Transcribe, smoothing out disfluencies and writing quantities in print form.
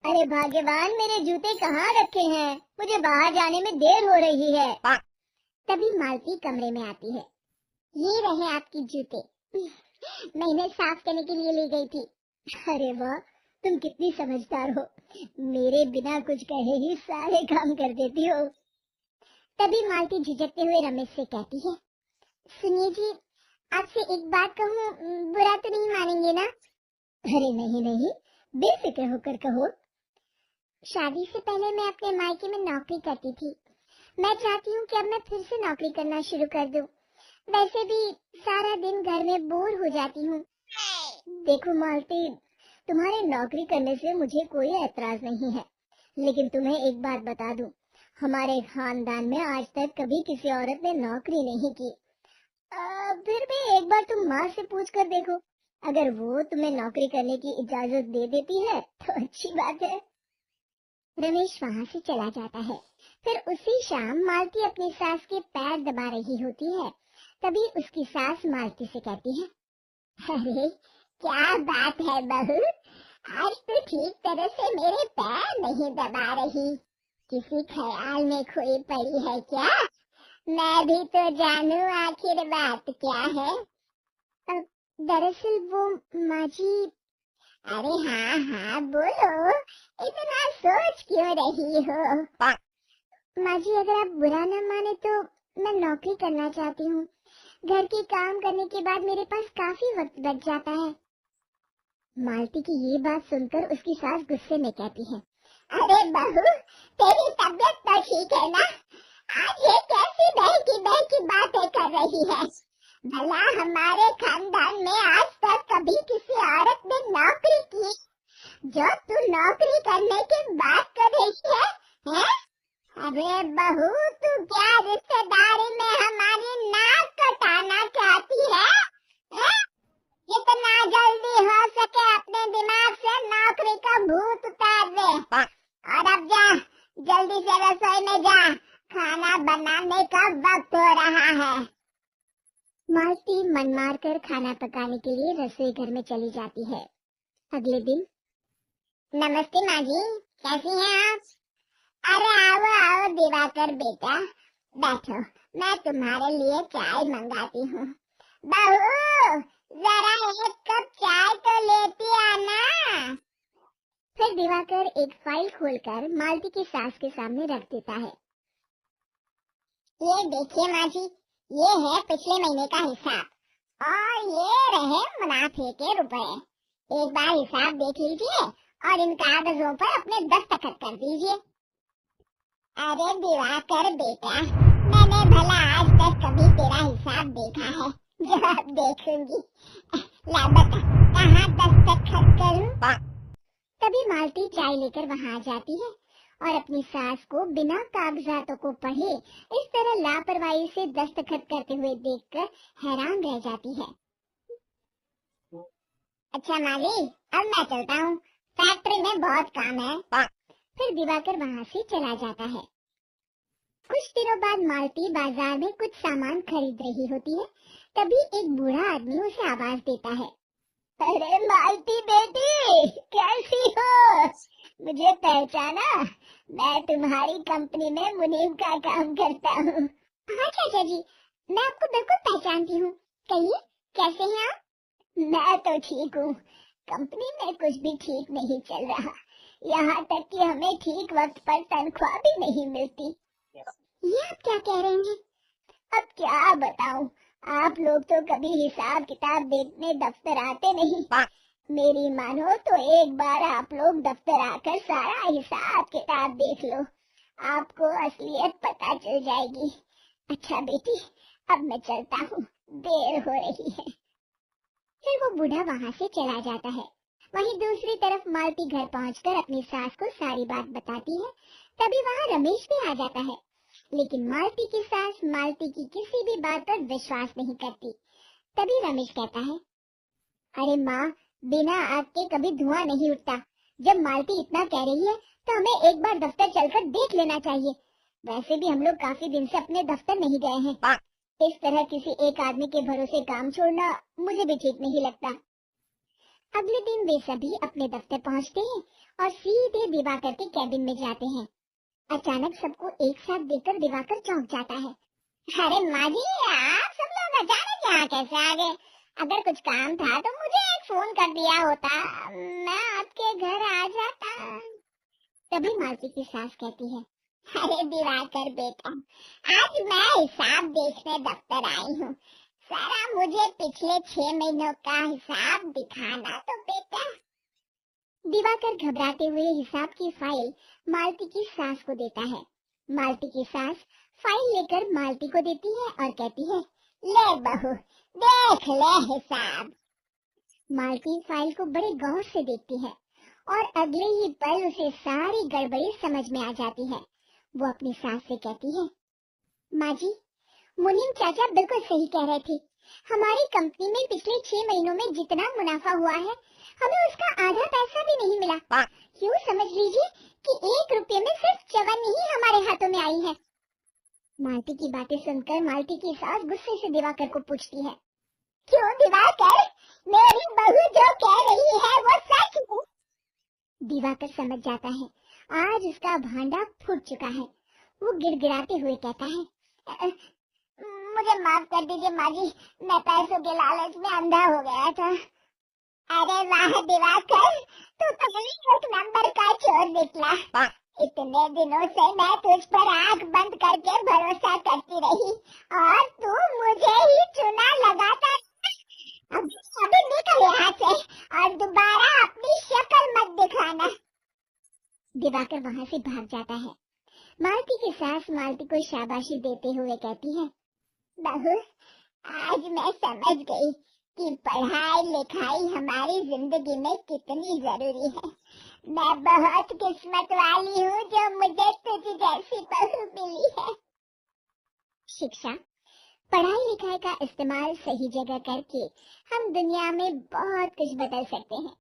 अरे भाग्यवान, मेरे जूते कहाँ रखे हैं? मुझे बाहर जाने में देर हो रही है। तभी मालती कमरे में आती है। ये रहे आपके जूते। मैं इन्हें साफ करने के लिए ले गई थी। अरे वाह, तुम कितनी समझदार हो। मेरे बिना कुछ कहे ही सारे काम कर देती हो। तभी मालती झिझकते हुए रमेश से कहती है, सुनिए जी, आपसे एक बात कहूँ, बुरा तो नहीं मानेंगे ना? अरे नहीं नहीं, बेफिक्र होकर कहो। शादी से पहले मैं अपने मायके में नौकरी करती थी। मैं चाहती हूँ कि अब मैं फिर से नौकरी करना शुरू कर दूँ। वैसे भी सारा दिन घर में बोर हो जाती हूँ। देखो मालती, तुम्हारे नौकरी करने से मुझे कोई ऐतराज नहीं है, लेकिन तुम्हें एक बात बता दूं, हमारे खानदान में आज तक कभी किसी औरत ने नौकरी नहीं की। फिर भी एक बार तुम माँ से पूछ कर देखो, अगर वो तुम्हें नौकरी करने की इजाजत दे देती है तो अच्छी बात है। रमेश वहाँ से चला जाता है। फिर उसी शाम मालती अपनी सास के पैर दबा रही होती है। तभी उसकी सास मालती से कहती है, अरे क्या बात है बहू, आज तो ठीक तरह से मेरे पैर नहीं दबा रही। किसी ख्याल में खोई पड़ी है क्या? मैं भी तो जानूं आखिर बात क्या है। दरअसल वो माँ जी। अरे हाँ हाँ बोलो, इतना सोच क्यों रही हो? माँ जी, अगर आप बुरा न माने तो मैं नौकरी करना चाहती हूँ। घर के काम करने के बाद मेरे पास काफी वक्त बच जाता है। मालती की ये बात सुनकर उसकी सास गुस्से में कहती है, अरे बहू, तेरी तबीयत तो ठीक है ना? आज ये कैसी बहकी बातें कर रही है? भला हमारे खानदान में आज तक कभी किसी औरत ने नौकरी की, जो तू नौकरी करने की बात कर रही है? हैं? अरे बहू, तू क्या रिश्तेदारी में हमारी नाक कटाना चाहती है? हैं? जितना जल्दी हो सके अपने दिमाग से नौकरी का भूत उतार दे। और अब जा, जल्दी से रसोई में जा, खाना बनाने का वक्त हो रहा है। मालती मन मार कर खाना पकाने के लिए रसोई घर में चली जाती है। अगले दिन, नमस्ते माँ जी, कैसी हैं आप? अरे आओ आओ दिवाकर बेटा, बैठो, मैं तुम्हारे लिए चाय मंगाती हूँ। बहू, जरा एक कप चाय तो लेती आना। फिर दिवाकर एक फाइल खोलकर मालती की सास के सामने रख देता है। ये देखिए माँ जी, ये है पिछले महीने का हिसाब और ये रहे मुनाफे के रुपए। एक बार हिसाब देख लीजिए और इन कागजों पर अपने दस्तखत कर दीजिए। अरे दिवाकर बेटा, मैंने भला आज तक कभी तेरा हिसाब देखा है जो अब देखूंगी? ला बता, कहाँ दस्तखत करूं? तभी मालती चाय लेकर वहाँ आ जाती है और अपनी सास को बिना कागजातों को पढ़े इस तरह लापरवाही से दस्तखत करते हुए देखकर हैरान रह जाती है। अच्छा माली, अब मैं चलता हूँ, फैक्ट्री में बहुत काम है। फिर दिवाकर वहाँ से चला जाता है। कुछ दिनों बाद मालती बाजार में कुछ सामान खरीद रही होती है। तभी एक बूढ़ा आदमी उसे आवाज देता है, अरे मालती बेटी, कैसी हो? मुझे पहचाना? मैं तुम्हारी कंपनी में मुनीम का काम करता हूँ। हाँ चाचा जी, मैं आपको बिल्कुल पहचानती हूँ। कहिए, कैसे हैं आप? मैं तो ठीक हूँ। कंपनी में कुछ भी ठीक नहीं चल रहा, यहाँ तक कि हमें ठीक वक्त पर तनख्वाह भी नहीं मिलती। ये आप क्या कह रहे हैं? अब क्या बताऊं, आप लोग तो कभी हिसाब किताब देखने दफ्तर आते नहीं। मेरी मानो तो एक बार आप लोग दफ्तर आकर सारा हिसाब किताब देख लो, आपको असलियत पता चल जाएगी। अच्छा बेटी, अब मैं चलता हूँ, देर हो रही है। फिर वो बूढ़ा वहाँ से चला जाता है। वहीं दूसरी तरफ मालती घर पहुँचकर अपनी सास को सारी बात बताती है। तभी वहाँ रमेश भी आ जाता है, लेकिन मालती की सास मालती की किसी भी बात पर विश्वास नहीं करती। तभी रमेश कहता है, अरे माँ, बिना आग के कभी धुआं नहीं उठता। जब मालती इतना कह रही है तो हमें एक बार दफ्तर चलकर देख लेना चाहिए। वैसे भी हम लोग काफी दिन से अपने दफ्तर नहीं गए हैं। इस तरह किसी एक आदमी के भरोसे काम छोड़ना मुझे भी ठीक नहीं लगता। अगले दिन वे सभी अपने दफ्तर पहुंचते हैं और सीधे दिवाकर के कैबिन में जाते हैं। अचानक सबको एक साथ देखकर दिवाकर चौंक जाता है। अरे माँ जी, आप सब लोग अचानक यहाँ कैसे आ गए? अगर कुछ काम था तो मुझे एक फोन कर दिया होता, मैं आपके घर आ जाता। तभी मालती की सास कहती है, अरे दिवाकर बेटा, आज मैं हिसाब देखने दफ्तर आई हूँ। सारा मुझे पिछले 6 महीनों का हिसाब दिखाना तो बेटा। दिवाकर घबराते हुए हिसाब की फाइल मालती की सास को देता है। मालती की सास फाइल लेकर मालती को देती है और कहती है, ले बहू, देख ले हिसाब। मालती फाइल को बड़े गौर से देखती है और अगले ही पल उसे सारी गड़बड़ी समझ में आ जाती है। वो अपनी सास से कहती है, माँ जी, मुनीम चाचा बिल्कुल सही कह रहे थे। हमारी कंपनी में पिछले 6 महीनों में जितना मुनाफा हुआ है, हमें उसका आधा पैसा भी नहीं मिला। क्यों समझ लीजिए कि 1 रुपये में सिर्फ चवन्नी ही हमारे हाथों में आई है। मालती की बातें सुनकर मालती की सास गुस्से से दिवाकर को पूछती है, क्यों दिवाकर, मेरी बहू जो कह रही है वो सच है? दिवाकर समझ जाता है आज उसका भांडा फूट चुका है। वो गिड़गिड़ाते हुए कहता है, मुझे माफ कर दीजिए माँ जी, मैं पैसों के लालच में अंधा हो गया था। अरे वाह दिवाकर, तू तो एक नंबर का चोर निकला। इतने दिनों से मैं तुझ पर आंख बंद करके भरोसा करती रही और तू मुझे ही चुना लगाता। अब अभी निकल यहाँ से और दोबारा अपनी शक्ल मत दिखाना। दिवाकर वहाँ से भाग जाता है। मालती की सास मालती को शाबाशी देते हुए कहती है, बहू, आज मैं समझ गई कि पढ़ाई लिखाई हमारी जिंदगी में कितनी जरूरी है। मैं बहुत किस्मत वाली हूँ जो मुझे तुझ जैसी बहू मिली है। शिक्षा, पढ़ाई लिखाई का इस्तेमाल सही जगह करके हम दुनिया में बहुत कुछ बदल सकते हैं।